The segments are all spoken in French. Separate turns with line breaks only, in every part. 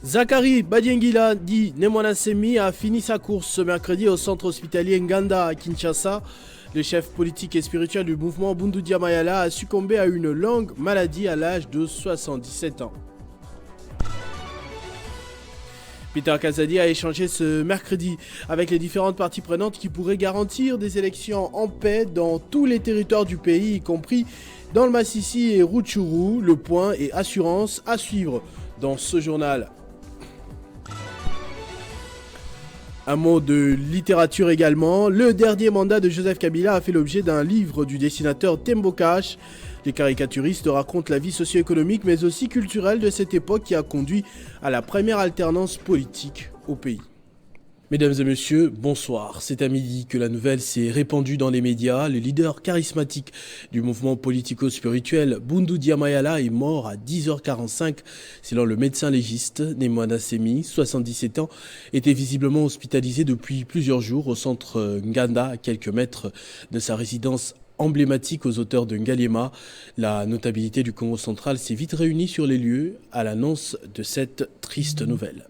Zachary Badiengila dit Nemwanasemi a fini sa course ce mercredi au centre hospitalier Nganda à Kinshasa. Le chef politique et spirituel du mouvement Bundu Dia Mayala a succombé à une longue maladie à l'âge de 77 ans. Peter Kazadi a échangé ce mercredi avec les différentes parties prenantes qui pourraient garantir des élections en paix dans tous les territoires du pays, y compris dans le Massissi et Rutshuru. Le point et assurance à suivre dans ce journal. Un mot de littérature également. Le dernier mandat de Joseph Kabila a fait l'objet d'un livre du dessinateur Tembo Cash. Les caricaturistes racontent la vie socio-économique mais aussi culturelle de cette époque qui a conduit à la première alternance politique au pays. Mesdames et messieurs, bonsoir. C'est à midi que la nouvelle s'est répandue dans les médias. Le leader charismatique du mouvement politico-spirituel Bundu Dia Mayala est mort à 10h45. Selon le médecin légiste Nemwanasemi, 77 ans, était visiblement hospitalisé depuis plusieurs jours au centre Nganda, à quelques mètres de sa résidence emblématique aux auteurs de Ngaliema. La notabilité du Congo central s'est vite réunie sur les lieux à l'annonce de cette triste nouvelle.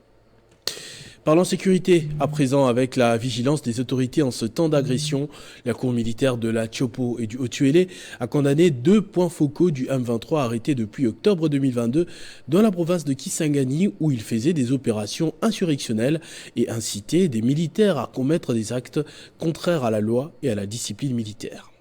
Parlons sécurité, à présent avec la vigilance des autorités en ce temps d'agression, la cour militaire de la Tchopo et du Haut-Tuélé a condamné 2 points focaux du M23 arrêtés depuis octobre 2022 dans la province de Kisangani où ils faisaient des opérations insurrectionnelles et incitaient des militaires à commettre des actes contraires à la loi et à la discipline militaire.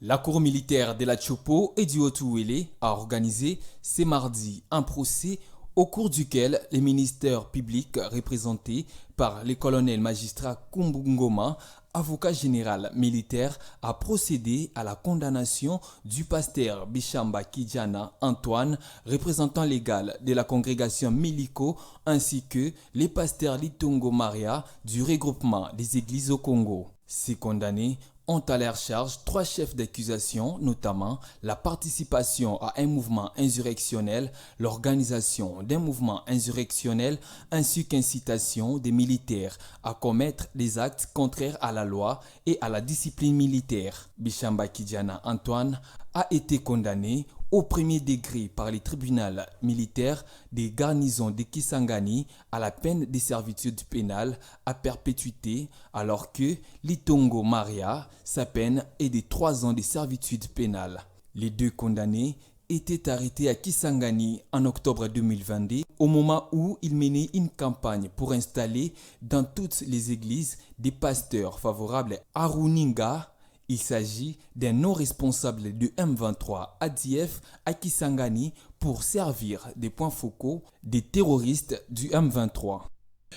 La cour militaire de la Tchopo et du Haut-Tuélé a organisé ce mardi un procès au cours duquel les ministères publics représentés par le colonel magistrat Kumbungoma, avocat général militaire, a procédé à la condamnation du pasteur Bishamba Kijana Antoine, représentant légal de la congrégation Miliko, ainsi que les pasteurs Litongo Maria du regroupement des églises au Congo. Ces condamnés ont à leur charge 3 chefs d'accusation, notamment la participation à un mouvement insurrectionnel, l'organisation d'un mouvement insurrectionnel ainsi qu'incitation des militaires à commettre des actes contraires à la loi et à la discipline militaire. Bishamba Kijana Antoine a été condamné au premier degré par les tribunaux militaires des garnisons de Kisangani à la peine de servitude pénale à perpétuité, alors que Litongo Maria, sa peine est de 3 ans de servitude pénale. Les 2 condamnés étaient arrêtés à Kisangani en octobre 2022, au moment où ils menaient une campagne pour installer dans toutes les églises des pasteurs favorables à Runinga. Il s'agit d'un non-responsable de M23 ADF à Kisangani pour servir des points focaux des terroristes du M23.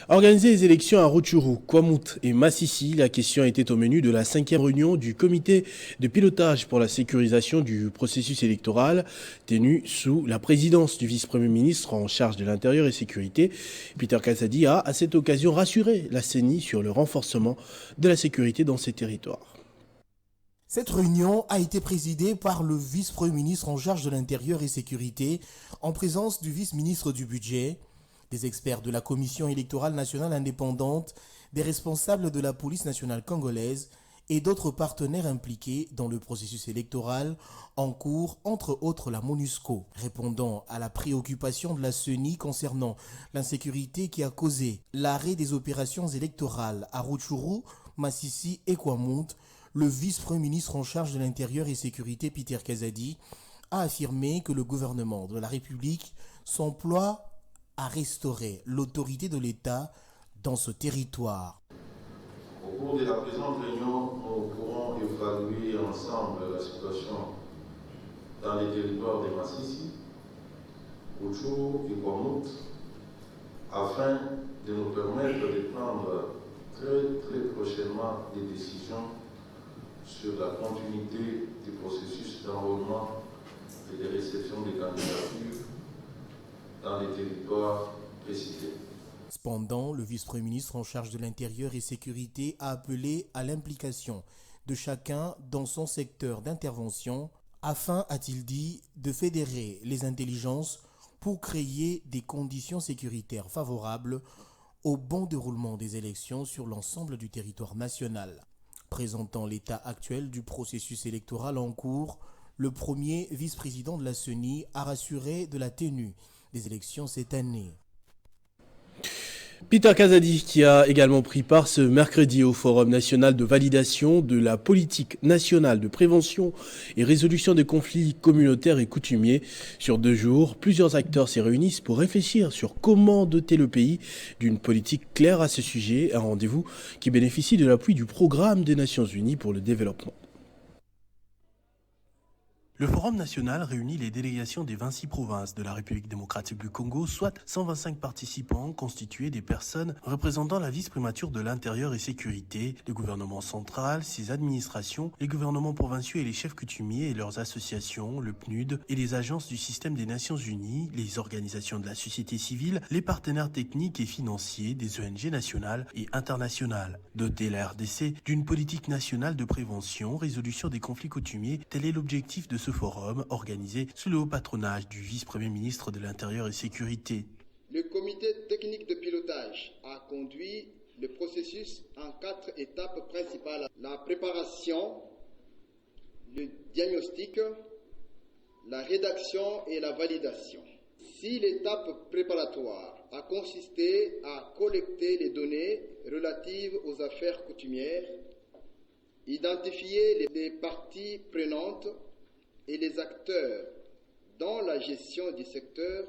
Organiser les élections à Rutshuru, Kwamut et Massissi, la question était au menu de la 5e réunion du comité de pilotage pour la sécurisation du processus électoral, tenue sous la présidence du vice-premier ministre en charge de l'intérieur et sécurité. Peter Kazadi a, à cette occasion, rassuré la CENI sur le renforcement de la sécurité dans ces territoires.
Cette réunion a été présidée par le vice-premier ministre en charge de l'intérieur et sécurité, en présence du vice-ministre du budget, des experts de la Commission électorale nationale indépendante, des responsables de la police nationale congolaise et d'autres partenaires impliqués dans le processus électoral en cours, entre autres la MONUSCO. Répondant à la préoccupation de la CENI concernant l'insécurité qui a causé l'arrêt des opérations électorales à Rutshuru, Massissi et Kwamut, le vice-premier ministre en charge de l'intérieur et sécurité, Peter Kazadi, a affirmé que le gouvernement de la République s'emploie à restaurer l'autorité de l'État dans ce territoire.
Au cours de la présente réunion, nous pourrons évaluer ensemble la situation dans les territoires de Massissi, Rutshuru et Kwamut, afin de nous permettre de prendre très prochainement des décisions sur la continuité du processus d'enrôlement et de réception des candidatures dans les territoires précités.
Cependant, le vice-premier ministre en charge de l'intérieur et sécurité a appelé à l'implication de chacun dans son secteur d'intervention afin, a-t-il dit, de fédérer les intelligences pour créer des conditions sécuritaires favorables au bon déroulement des élections sur l'ensemble du territoire national. Présentant l'état actuel du processus électoral en cours, Le premier vice-président de la CENI a rassuré de la tenue des élections cette année.
Peter Kazadi qui a également pris part ce mercredi au Forum national de validation de la politique nationale de prévention et résolution des conflits communautaires et coutumiers. Sur 2 jours, plusieurs acteurs s'y réunissent pour réfléchir sur comment doter le pays d'une politique claire à ce sujet, un rendez-vous qui bénéficie de l'appui du Programme des Nations Unies pour le développement. Le Forum national réunit les délégations des 26 provinces de la République démocratique du Congo, soit 125 participants constitués des personnes représentant la vice-primature de l'intérieur et sécurité, le gouvernement central, ses administrations, les gouvernements provinciaux et les chefs coutumiers et leurs associations, le PNUD et les agences du système des Nations Unies, les organisations de la société civile, les partenaires techniques et financiers des ONG nationales et internationales. Doter la RDC d'une politique nationale de prévention, résolution des conflits coutumiers, tel est l'objectif de ce forum organisé sous le haut patronage du vice-premier ministre de l'Intérieur et Sécurité.
Le comité technique de pilotage a conduit le processus en 4 étapes principales. La préparation, le diagnostic, la rédaction et la validation. Si l'étape préparatoire a consisté à collecter les données relatives aux affaires coutumières, identifier les parties prenantes et les acteurs dans la gestion du secteur.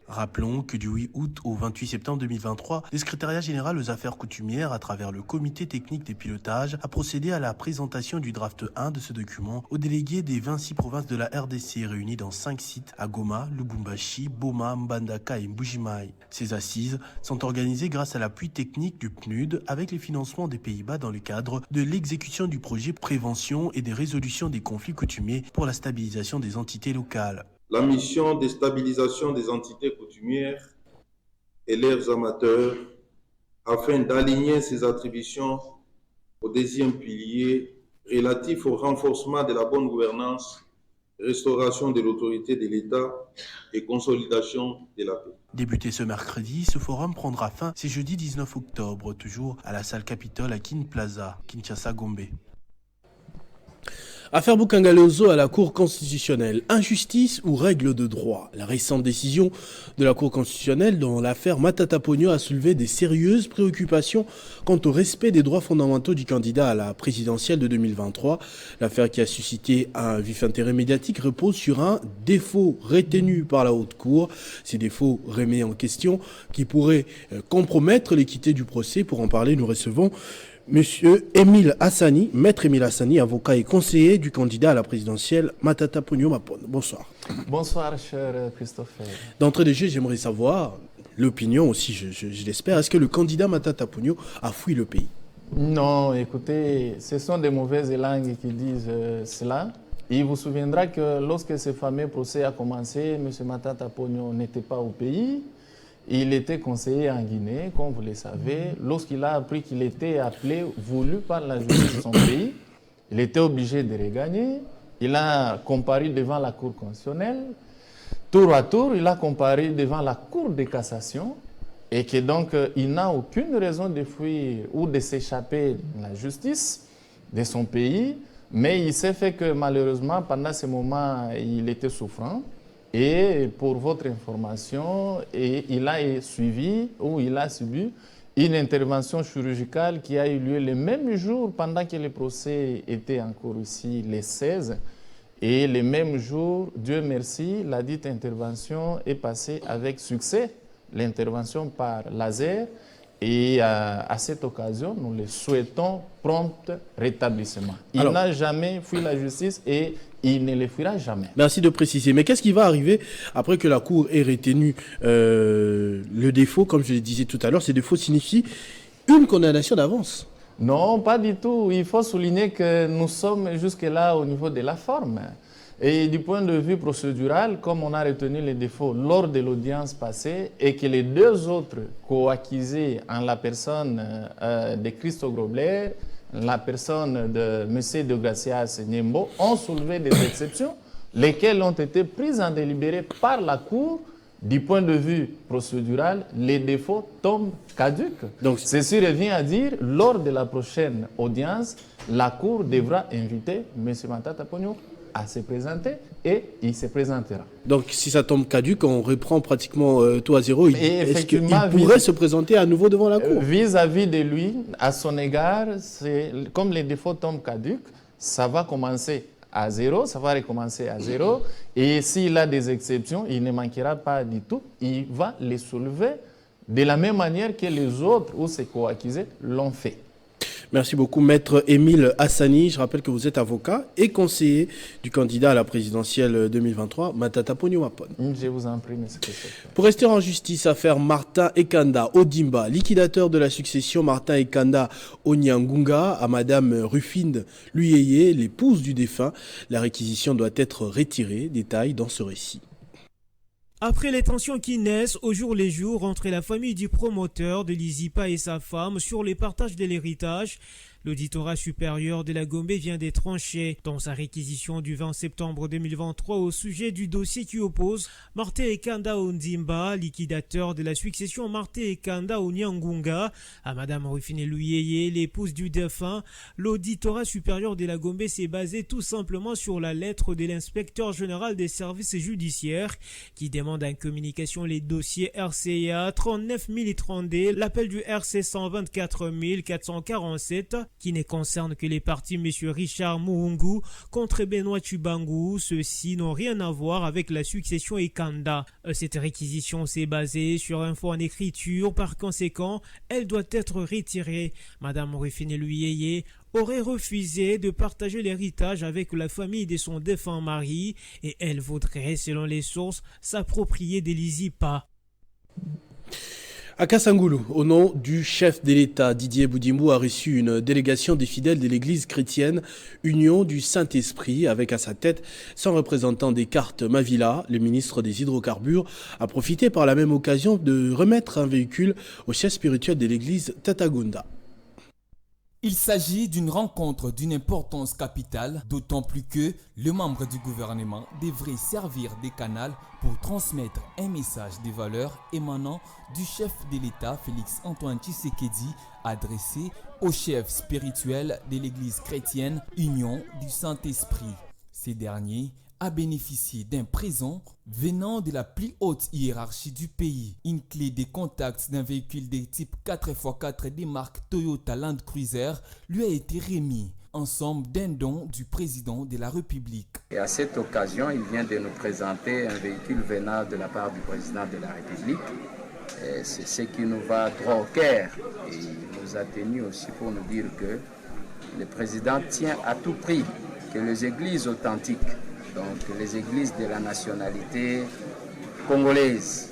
Rappelons que du 8 août au 28 septembre 2023, le secrétariat général aux affaires coutumières, à travers le comité technique des pilotages, a procédé à la présentation du draft 1 de ce document aux délégués des 26 provinces de la RDC réunis dans 5 sites à Goma, Lubumbashi, Boma, Mbandaka et Mbujimaï. Ces assises sont organisées grâce à l'appui technique du PNUD avec les financements des Pays-Bas dans le cadre de l'exécution du projet Prévention et des résolutions des conflits coutumiers pour la stabilisation des entités locales.
La mission de stabilisation des entités coutumières et leurs amateurs afin d'aligner ses attributions au 2e pilier relatif au renforcement de la bonne gouvernance, restauration de l'autorité de l'État et consolidation de la paix.
Débuté ce mercredi, ce forum prendra fin ce jeudi 19 octobre, toujours à la salle Capitole à Kin Plaza, Kinshasa-Gombe. Affaire Bukangalozo à la Cour constitutionnelle. Injustice ou règle de droit? La récente décision de la Cour constitutionnelle dans l'affaire Matata Ponyo a soulevé des sérieuses préoccupations quant au respect des droits fondamentaux du candidat à la présidentielle de 2023. L'affaire qui a suscité un vif intérêt médiatique repose sur un défaut retenu par la Haute Cour. Ces défauts remis en question qui pourraient compromettre l'équité du procès. Pour en parler, nous recevons Monsieur Émile Hassani, maître Émile Hassani, avocat et conseiller du candidat à la présidentielle Matata Ponyo Mapon. Bonsoir.
Bonsoir, cher Christophe.
D'entrée de jeu, j'aimerais savoir l'opinion aussi, je l'espère. Est-ce que le candidat Matata Ponyo a fui le pays?
Non, écoutez, ce sont des mauvaises langues qui disent cela. Il vous souviendra que lorsque ce fameux procès a commencé, M. Matata Ponyo n'était pas au pays. Il était conseiller en Guinée, comme vous le savez. Lorsqu'il a appris qu'il était appelé, voulu par la justice de son pays, il était obligé de regagner. Il a comparu devant la Cour constitutionnelle. Tour à tour, il a comparu devant la Cour de cassation et que donc il n'a aucune raison de fuir ou de s'échapper de la justice de son pays. Mais il s'est fait que malheureusement, pendant ce moment, il était souffrant. Et pour votre information, il a suivi ou il a subi une intervention chirurgicale qui a eu lieu le même jour pendant que le procès était en cours ici, les 16. Et le même jour, Dieu merci, la dite intervention est passée avec succès, l'intervention par laser. Et à cette occasion, nous le souhaitons prompt rétablissement. Il n'a jamais fui la justice et il ne le fuira jamais.
Merci de préciser. Mais qu'est-ce qui va arriver après que la Cour ait retenu le défaut? Comme je le disais tout à l'heure, ces défauts signifient une condamnation d'avance.
Non, pas du tout. Il faut souligner que nous sommes jusque-là au niveau de la forme. Et du point de vue procédural, comme on a retenu les défauts lors de l'audience passée et que les 2 autres co-accusés en la personne de Christo Grobler, la personne de M. De Gracias Nyembo, ont soulevé des exceptions, lesquelles ont été prises en délibéré par la Cour. Du point de vue procédural, les défauts tombent caducs. Donc, ceci revient à dire, lors de la prochaine audience, la Cour devra inviter M. Matata Ponyo à se présenter et il se présentera.
Donc si ça tombe caduc, on reprend pratiquement tout à zéro. Est-ce qu'il
Effectivement,
pourrait se présenter à nouveau devant la Cour?
Vis-à-vis de lui, à son égard, comme les défauts tombent caducs, ça va commencer à zéro, ça va recommencer à zéro. Et s'il a des exceptions, il ne manquera pas du tout. Il va les soulever de la même manière que les autres ou ses co-accusés l'ont fait.
Maître Maître Émile Hassani. Je rappelle que vous êtes avocat et conseiller du candidat à la présidentielle 2023, Matata Ponyo-Wapon.
Je vous en prie, monsieur.
Pour rester en justice, affaire Martin Ekanda Odimba, liquidateur de la succession Martin Ekanda Onyangunga à Madame Rufinde Luyeye, l'épouse du défunt. La réquisition doit être retirée. Détail dans ce récit.
Après les tensions qui naissent au jour le jour entre la famille du promoteur de l'ISIPA et sa femme sur les partages de l'héritage, l'auditorat supérieur de la Gombe vient d'être tranché dans sa réquisition du 20 septembre 2023 au sujet du dossier qui oppose Martin Ekanda Ondimba, liquidateur de la succession Martin Ekanda Onyangunga, à Madame Rufine Luyeye, l'épouse du défunt. L'auditorat supérieur de la Gombe s'est basé tout simplement sur la lettre de l'inspecteur général des services judiciaires qui demande en communication les dossiers RCA 39 030D, l'appel du RC 124 447, qui ne concerne que les partis M. Richard Muhungu contre Benoît Tshibangou. Ceux-ci n'ont rien à voir avec la succession Ekanda. Cette réquisition s'est basée sur un faux en écriture, par conséquent, elle doit être retirée. Madame Rufine Luyeye aurait refusé de partager l'héritage avec la famille de son défunt mari et elle voudrait, selon les sources, s'approprier des l'ISIPA.
À Kassangoulou, au nom du chef de l'État, Didier Boudimou a reçu une délégation des fidèles de l'église chrétienne Union du Saint-Esprit avec à sa tête son représentant des cartes Mavila. Le ministre des Hydrocarbures a profité par la même occasion de remettre un véhicule au chef spirituel de l'église Tatagunda.
Il s'agit d'une rencontre d'une importance capitale, d'autant plus que le membre du gouvernement devrait servir de canal pour transmettre un message de valeurs émanant du chef de l'État, Félix Antoine Tshisekedi, adressé au chef spirituel de l'église chrétienne Union du Saint-Esprit. Ces derniers a bénéficié d'un présent venant de la plus haute hiérarchie du pays. Une clé de contact d'un véhicule de type 4x4 des marques Toyota Land Cruiser lui a été remis, en somme d'un don du président de la République.
Et à cette occasion, il vient de nous présenter un véhicule venant de la part du président de la République. C'est ce qui nous va droit au cœur. Et il nous a tenu aussi pour nous dire que le président tient à tout prix que les églises authentiques, donc les églises de la nationalité congolaise,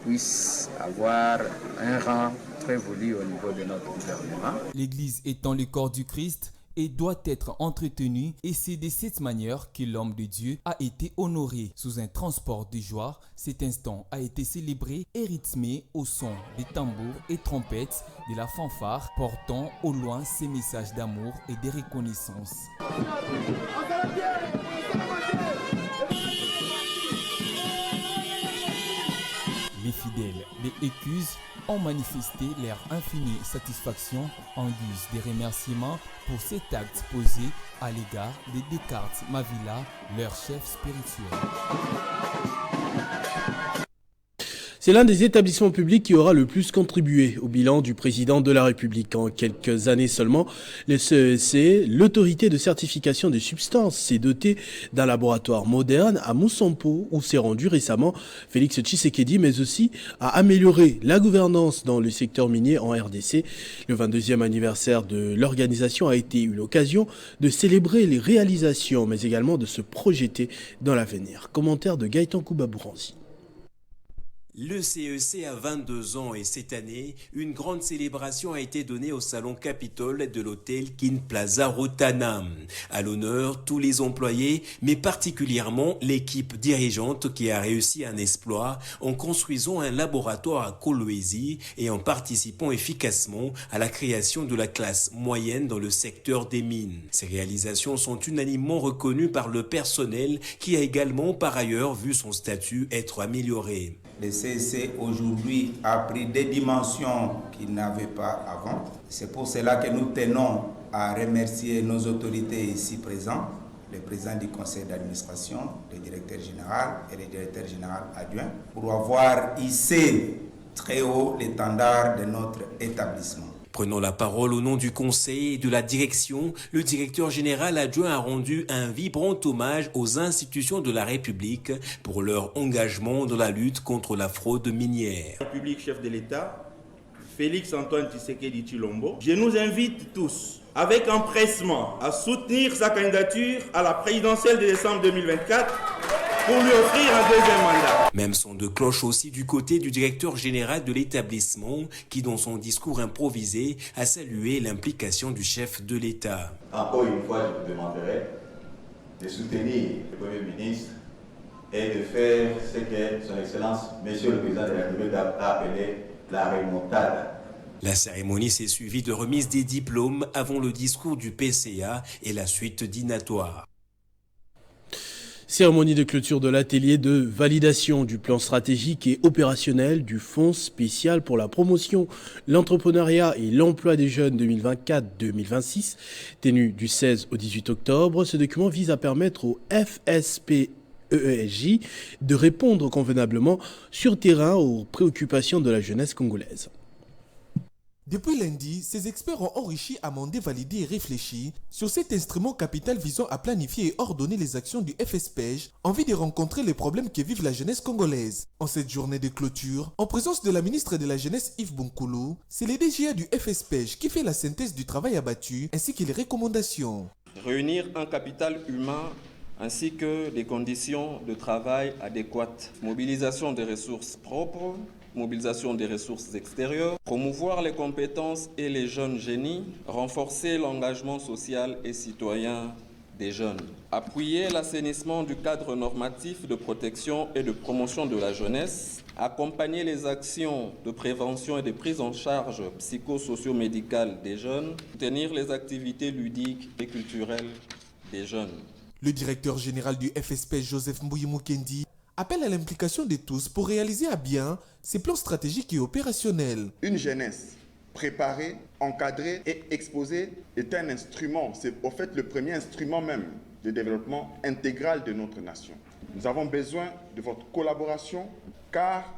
puissent avoir un rang très voulu au niveau de notre gouvernement.
L'église étant le corps du Christ et doit être entretenue, et c'est de cette manière que l'homme de Dieu a été honoré. Sous un transport de joie, cet instant a été célébré et rythmé au son des tambours et trompettes de la fanfare, portant au loin ces messages d'amour et de reconnaissance. Les fidèles des Écluses ont manifesté leur infinie satisfaction en guise de remerciements pour cet acte posé à l'égard de Descartes Mavila, leur chef spirituel.
C'est l'un des établissements publics qui aura le plus contribué au bilan du président de la République. En quelques années seulement, le CEC, l'autorité de certification des substances, s'est doté d'un laboratoire moderne à Moussampo, où s'est rendu récemment Félix Tshisekedi, mais aussi à améliorer la gouvernance dans le secteur minier en RDC. Le 22e anniversaire de l'organisation a été une occasion de célébrer les réalisations, mais également de se projeter dans l'avenir. Commentaire de Gaëtan Koubabouranzi.
Le CEC a 22 ans et cette année, une grande célébration a été donnée au salon Capitole de l'hôtel Kin Plaza Rotana. À l'honneur, tous les employés, mais particulièrement l'équipe dirigeante qui a réussi un exploit en construisant un laboratoire à Kolwezi et en participant efficacement à la création de la classe moyenne dans le secteur des mines. Ces réalisations sont unanimement reconnues par le personnel qui a également par ailleurs vu son statut être amélioré.
Le CEC aujourd'hui a pris des dimensions qu'il n'avait pas avant. C'est pour cela que nous tenons à remercier nos autorités ici présentes le président du conseil d'administration, le directeur général et le directeur général adjoint, pour avoir hissé très haut l'étendard de notre établissement.
Prenant la parole au nom du conseil et de la direction, le directeur général adjoint a rendu un vibrant hommage aux institutions de la République pour leur engagement dans la lutte contre la fraude minière.
République, chef de l'État, Félix-Antoine Tshisekedi Tshilombo, je nous invite tous avec empressement à soutenir sa candidature à la présidentielle de décembre 2024 pour lui offrir un deuxième mandat.
Même son de cloche aussi du côté du directeur général de l'établissement qui, dans son discours improvisé, a salué l'implication du chef de l'État.
Encore une fois, je vous demanderai de soutenir le Premier ministre et de faire ce que son Excellence, Monsieur le Président de la République, a appelé la remontada.
La cérémonie s'est suivie de remise des diplômes avant le discours du PCA et la suite dînatoire.
Cérémonie de clôture de l'atelier de validation du plan stratégique et opérationnel du Fonds spécial pour la promotion, l'entrepreneuriat et l'emploi des jeunes 2024-2026, tenu du 16 au 18 octobre. Ce document vise à permettre au FSPESJ de répondre convenablement sur terrain aux préoccupations de la jeunesse congolaise.
Depuis lundi, ces experts ont enrichi, amendé, validé et réfléchi sur cet instrument capital visant à planifier et ordonner les actions du FSPEJ en vue de rencontrer les problèmes que vive la jeunesse congolaise. En cette journée de clôture, en présence de la ministre de la Jeunesse Yves Bonkoulou, c'est le DGA du FSPEJ qui fait la synthèse du travail abattu ainsi que les recommandations.
Réunir un capital humain ainsi que des conditions de travail adéquates, mobilisation des ressources propres, mobilisation des ressources extérieures, promouvoir les compétences et les jeunes génies, renforcer l'engagement social et citoyen des jeunes, appuyer l'assainissement du cadre normatif de protection et de promotion de la jeunesse, accompagner les actions de prévention et de prise en charge psychosocio-médicale des jeunes, soutenir les activités ludiques et culturelles des jeunes.
Le directeur général du FSP, Joseph Mbouyi-Mukendi, appelle à l'implication de tous pour réaliser à bien ces plans stratégiques et opérationnels.
Une jeunesse préparée, encadrée et exposée est un instrument, c'est au fait le premier instrument même de développement intégral de notre nation. Nous avons besoin de votre collaboration car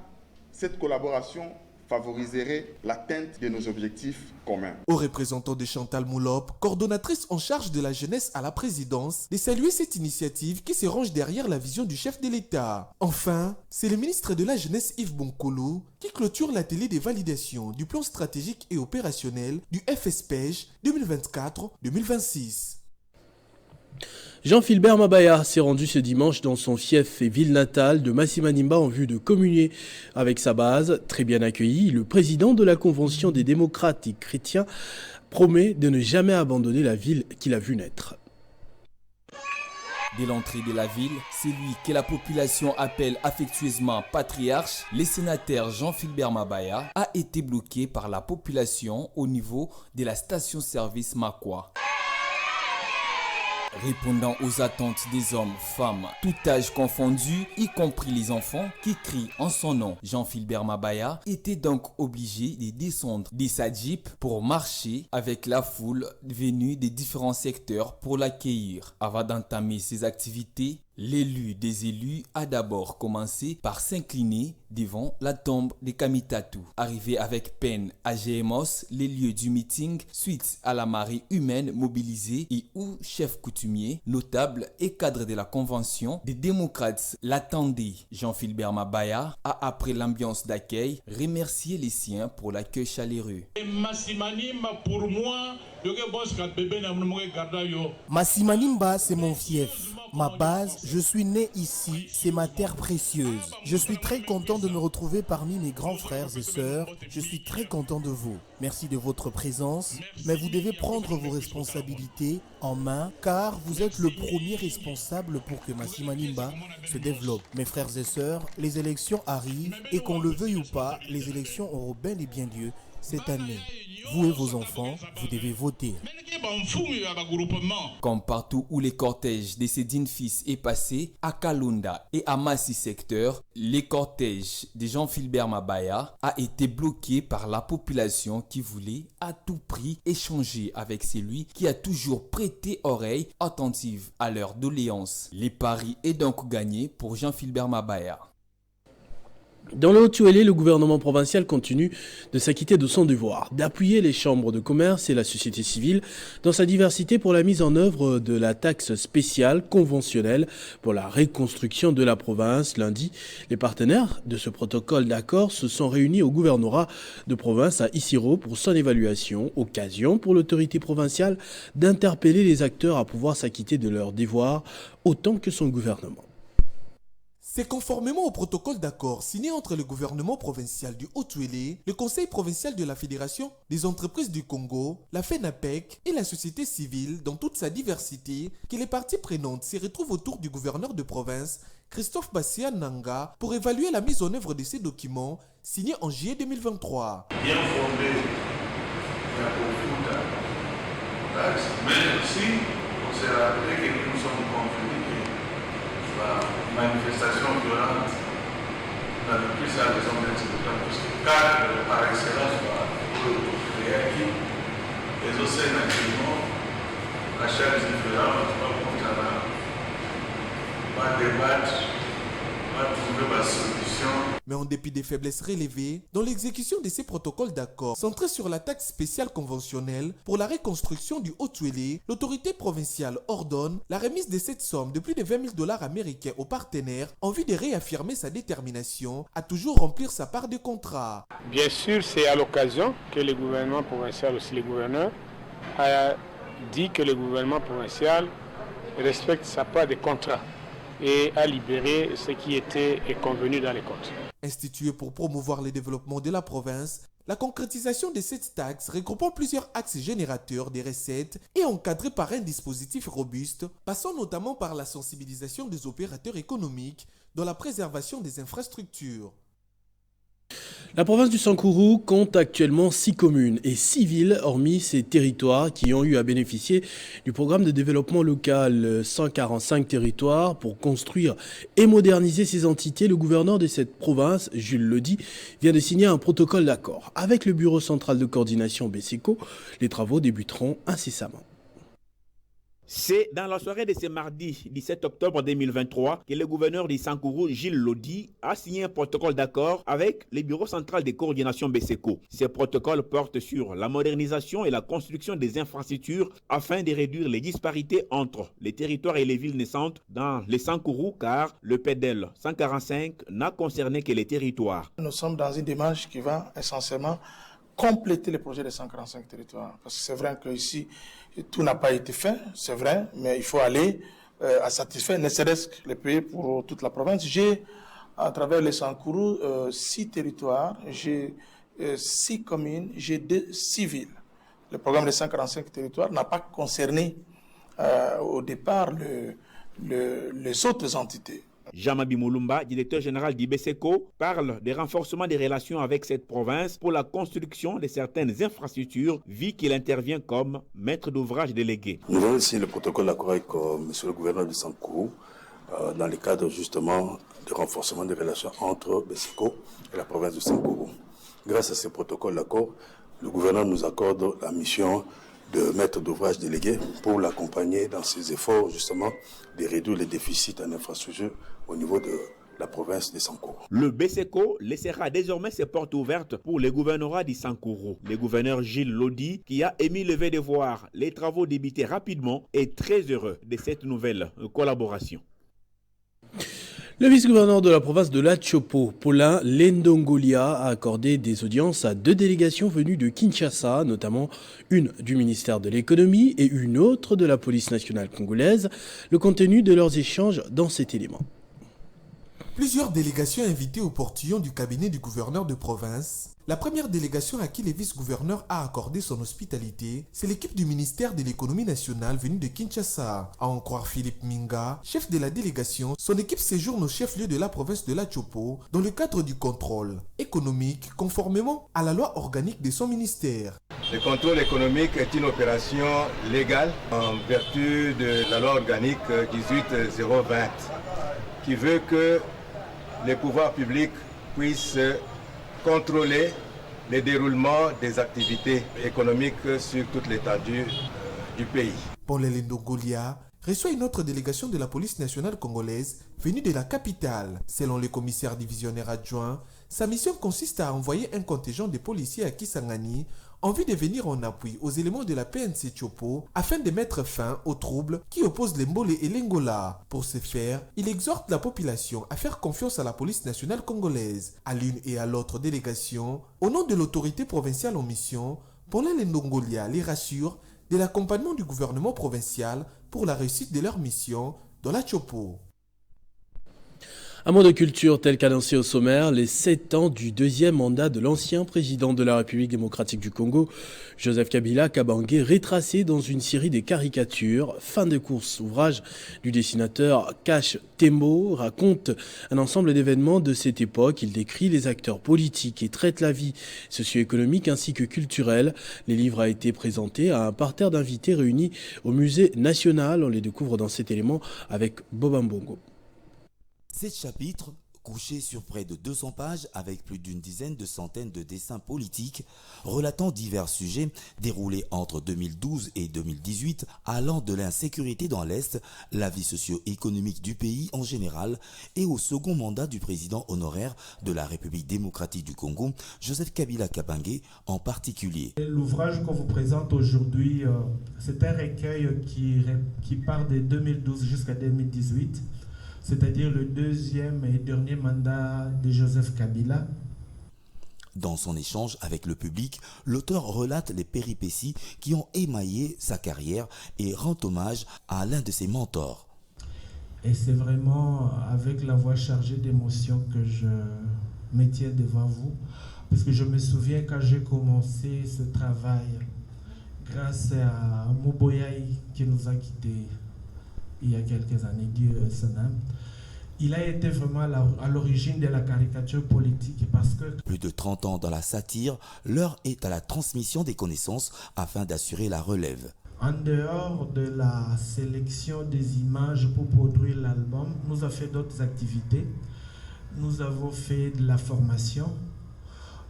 cette collaboration favoriserait l'atteinte de nos objectifs communs.
Aux représentants de Chantal Moulop, coordonnatrice en charge de la jeunesse à la présidence, de saluer cette initiative qui se range derrière la vision du chef de l'État. Enfin, c'est le ministre de la Jeunesse Yves Bonkoulou qui clôture l'atelier de validation du plan stratégique et opérationnel du FSPEJ 2024-2026.
Jean-Philbert Mabaya s'est rendu ce dimanche dans son fief et ville natale de Massimanimba en vue de communier avec sa base. Très bien accueilli, le président de la Convention des démocrates et chrétiens promet de ne jamais abandonner la ville qu'il a vue naître.
Dès l'entrée de la ville, celui que la population appelle affectueusement patriarche, le sénateur Jean-Philbert Mabaya a été bloqué par la population au niveau de la station-service Makwa. Répondant aux attentes des hommes, femmes, tout âge confondu, y compris les enfants qui crient en son nom, Jean-Philbert Mabaya était donc obligé de descendre de sa Jeep pour marcher avec la foule venue des différents secteurs pour l'accueillir. Avant d'entamer ses activités, l'élu des élus a d'abord commencé par s'incliner devant la tombe de Kamitatu. Arrivé avec peine à Gémos, les lieux du meeting, suite à la marée humaine mobilisée et où chefs coutumiers, notables et cadres de la convention des démocrates l'attendaient. Jean-Philbert Mabaya a, après l'ambiance d'accueil, remercié les siens pour l'accueil chaleureux.
Massimanimba, c'est mon fief. Ma base, je suis né ici, c'est ma terre précieuse. Je suis très content de me retrouver parmi mes grands frères et sœurs. Je suis très content de vous. Merci de votre présence, mais vous devez prendre vos responsabilités en main car vous êtes le premier responsable pour que Massimanimba se développe. Mes frères et sœurs, les élections arrivent et qu'on le veuille ou pas, les élections auront bel et bien lieu cette année. Vous et vos enfants, vous devez voter.
Comme partout où les cortèges des Sédine Fils est passé, à Kalunda et à Massi secteur, les cortèges de Jean-Philbert Mabaya a été bloqué par la population qui voulait à tout prix échanger avec celui qui a toujours prêté oreille attentive à leurs doléances. Les paris est donc gagné pour Jean-Philbert Mabaya.
Dans le Haut-Uélé, le gouvernement provincial continue de s'acquitter de son devoir, d'appuyer les chambres de commerce et la société civile dans sa diversité pour la mise en œuvre de la taxe spéciale conventionnelle pour la reconstruction de la province. Lundi, les partenaires de ce protocole d'accord se sont réunis au gouvernorat de province à Isiro pour son évaluation, occasion pour l'autorité provinciale d'interpeller les acteurs à pouvoir s'acquitter de leurs devoirs autant que son gouvernement.
C'est conformément au protocole d'accord signé entre le gouvernement provincial du Haut-Uélé, le Conseil provincial de la Fédération des entreprises du Congo, la FENAPEC et la société civile dans toute sa diversité que les parties prenantes se retrouvent autour du gouverneur de province, Christophe Bassia Nanga, pour évaluer la mise en œuvre de ces documents signés en juillet 2023.
Bien fondé, mais aussi, on s'est rappelé que nous sommes convenus que la manifestation violente n'avait plus sa raison d'être parce que par excellence, les océans nationaux, la chaise différente, pas débattre, pas trouver ma solution.
Mais en dépit des faiblesses relevées, dans l'exécution de ces protocoles d'accord centrés sur la taxe spéciale conventionnelle pour la reconstruction du Haut-Uélé, l'autorité provinciale ordonne la remise de cette somme de plus de 20 000 $ américains aux partenaires en vue de réaffirmer sa détermination à toujours remplir sa part de contrat.
Bien sûr, c'est à l'occasion que le gouvernement provincial, aussi le gouverneur, a dit que le gouvernement provincial respecte sa part de contrat et a libéré ce qui était convenu dans les comptes.
Instituée pour promouvoir le développement de la province, la concrétisation de cette taxe regroupant plusieurs axes générateurs des recettes est encadrée par un dispositif robuste, passant notamment par la sensibilisation des opérateurs économiques dans la préservation des infrastructures.
La province du Sankourou compte actuellement 6 communes et 6 villes, hormis ces territoires qui ont eu à bénéficier du programme de développement local 145 territoires pour construire et moderniser ces entités. Le gouverneur de cette province, Jules Lodi, vient de signer un protocole d'accord. Avec le bureau central de coordination BESECO, les travaux débuteront incessamment.
C'est dans la soirée de ce mardi 17 octobre 2023 que le gouverneur du Sankourou, Gilles Lodi, a signé un protocole d'accord avec le bureau central de coordination BESECO. Ce protocole porte sur la modernisation et la construction des infrastructures afin de réduire les disparités entre les territoires et les villes naissantes dans le Sankourou, car le PEDEL 145 n'a concerné que les territoires.
Nous sommes dans une démarche qui va essentiellement compléter les projets des 145 territoires. Parce que c'est vrai qu'ici, tout n'a pas été fait, c'est vrai, mais il faut aller à satisfaire, ne serait-ce que les pays pour toute la province. J'ai, à travers les Sankourou, 6 territoires, j'ai 6 communes, j'ai 6 villes. Le programme des 145 territoires n'a pas concerné au départ les autres entités.
Jean-Mabi Moulumba, directeur général du BESECO, parle des renforcements des relations avec cette province pour la construction de certaines infrastructures, vu qu'il intervient comme maître d'ouvrage délégué.
Nous avons signé le protocole d'accord avec monsieur le gouverneur du Sankourou dans le cadre justement du renforcement des relations entre BESECO et la province du Sankourou. Grâce à ce protocole d'accord, le gouverneur nous accorde la mission de maître d'ouvrage délégué pour l'accompagner dans ses efforts justement de réduire les déficits en infrastructure au niveau de la province de Sankourou.
Le BESECO laissera désormais ses portes ouvertes pour le gouvernorat du Sankourou. Le gouverneur Gilles Lodi, qui a émis le vœu de voir les travaux débuter rapidement, est très heureux de cette nouvelle collaboration.
Le vice-gouverneur de la province de l'Atchopo, Paulin Lendongolia, a accordé des audiences à 2 délégations venues de Kinshasa, notamment une du ministère de l'économie et une autre de la police nationale congolaise. Le contenu de leurs échanges dans cet élément.
Plusieurs délégations invitées au portillon du cabinet du gouverneur de province. La première délégation à qui le vice-gouverneur a accordé son hospitalité, c'est l'équipe du ministère de l'économie nationale venue de Kinshasa. À en croire Philippe Minga, chef de la délégation, son équipe séjourne au chef-lieu de la province de l'Atchopo dans le cadre du contrôle économique conformément à la loi organique de son ministère.
Le contrôle économique est une opération légale en vertu de la loi organique 18-020 qui veut que les pouvoirs publics puissent contrôler le déroulement des activités économiques sur toute l'étendue du pays.
Paul Ndongolia reçoit une autre délégation de la police nationale congolaise venue de la capitale. Selon le commissaire divisionnaire adjoint, sa mission consiste à envoyer un contingent de policiers à Kisangani en vue de venir en appui aux éléments de la PNC Chopo afin de mettre fin aux troubles qui opposent les Mbole et l'Angola. Pour ce faire, il exhorte la population à faire confiance à la police nationale congolaise. À l'une et à l'autre délégation, au nom de l'autorité provinciale en mission, Paul Ndongolia les rassure de l'accompagnement du gouvernement provincial pour la réussite de leur mission dans la Chopo.
Un mot de culture tel qu'annoncé au sommaire, les 7 ans du deuxième mandat de l'ancien président de la République démocratique du Congo, Joseph Kabila Kabange, retracé dans une série de caricatures. Fin de course, ouvrage du dessinateur Cash Tembo, raconte un ensemble d'événements de cette époque. Il décrit les acteurs politiques et traite la vie socio-économique ainsi que culturelle. Les livres a été présenté à un parterre d'invités réunis au musée national. On les découvre dans cet élément avec Bobambongo.
7 chapitres, couchés sur près de 200 pages avec plus d'une dizaine de centaines de dessins politiques relatant divers sujets déroulés entre 2012 et 2018, allant de l'insécurité dans l'Est, la vie socio-économique du pays en général et au second mandat du président honoraire de la République démocratique du Congo, Joseph Kabila Kabange en particulier.
L'ouvrage qu'on vous présente aujourd'hui, c'est un recueil qui part de 2012 jusqu'à 2018. C'est-à-dire le deuxième et dernier mandat de Joseph Kabila.
Dans son échange avec le public, l'auteur relate les péripéties qui ont émaillé sa carrière et rend hommage à l'un de ses mentors.
Et c'est vraiment avec la voix chargée d'émotion que je me tiens devant vous, parce que je me souviens quand j'ai commencé ce travail, grâce à Moboyaï qui nous a quittés il y a quelques années, Dieu son âme. Il a été vraiment à l'origine de la caricature politique parce que...
Plus de 30 ans dans la satire, l'heure est à la transmission des connaissances afin d'assurer la relève.
En dehors de la sélection des images pour produire l'album, nous avons fait d'autres activités. Nous avons fait de la formation.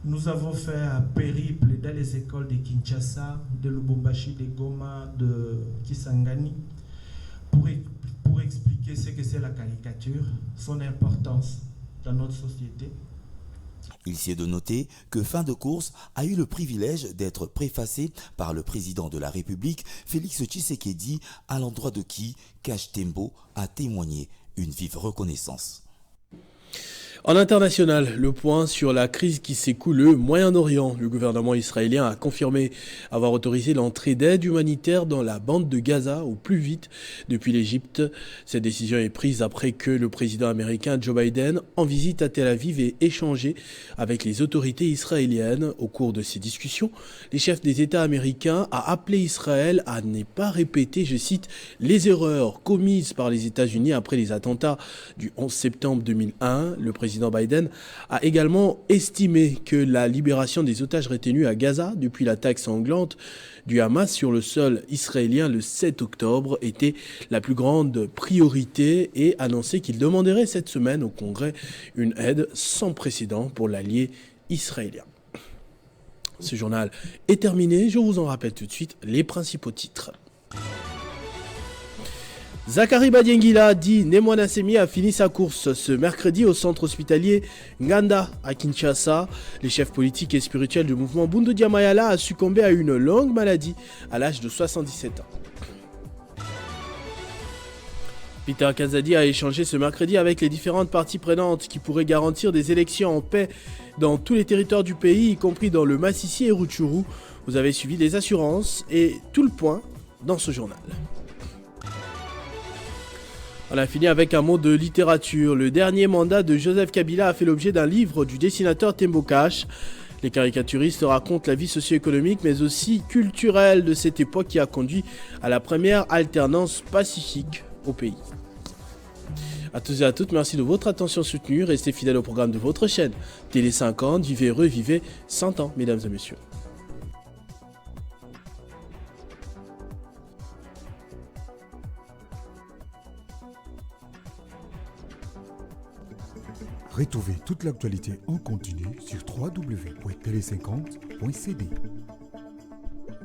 Nous avons fait un périple dans les écoles de Kinshasa, de Lubumbashi, de Goma, de Kisangani, pour expliquer ce que c'est la caricature, son importance dans notre société.
Il s'y est de noter que Fin de course a eu le privilège d'être préfacé par le président de la République, Félix Tshisekedi, à l'endroit de qui Cash Tembo a témoigné une vive reconnaissance.
En international, le point sur la crise qui s'écoule au Moyen-Orient. Le gouvernement israélien a confirmé avoir autorisé l'entrée d'aide humanitaire dans la bande de Gaza au plus vite depuis l'Égypte. Cette décision est prise après que le président américain Joe Biden, en visite à Tel Aviv, ait échangé avec les autorités israéliennes. Au cours de ces discussions, les chefs des États américains ont appelé Israël à ne pas répéter, je cite, les erreurs commises par les États-Unis après les attentats du 11 septembre 2001. Le président Biden a également estimé que la libération des otages retenus à Gaza depuis l'attaque sanglante du Hamas sur le sol israélien le 7 octobre était la plus grande priorité et annoncé qu'il demanderait cette semaine au Congrès une aide sans précédent pour l'allié israélien. Ce journal est terminé, je vous en rappelle tout de suite les principaux titres. Zakari Badiengila dit Nemwana Semi a fini sa course ce mercredi au centre hospitalier Nganda à Kinshasa. Les chefs politiques et spirituels du mouvement Bundu Dia Mayala a succombé à une longue maladie à l'âge de 77 ans. Peter Kazadi a échangé ce mercredi avec les différentes parties prenantes qui pourraient garantir des élections en paix dans tous les territoires du pays, y compris dans le Massissi et Rutshuru. Vous avez suivi les assurances et tout le point dans ce journal. On a fini avec un mot de littérature. Le dernier mandat de Joseph Kabila a fait l'objet d'un livre du dessinateur Tembo Cash. Les caricaturistes racontent la vie socio-économique mais aussi culturelle de cette époque qui a conduit à la première alternance pacifique au pays. A tous et à toutes, merci de votre attention soutenue. Restez fidèles au programme de votre chaîne Télé 50. Vivez heureux, vivez 100 ans, mesdames et messieurs.
Retrouvez toute l'actualité en continu sur www.tele50.cd.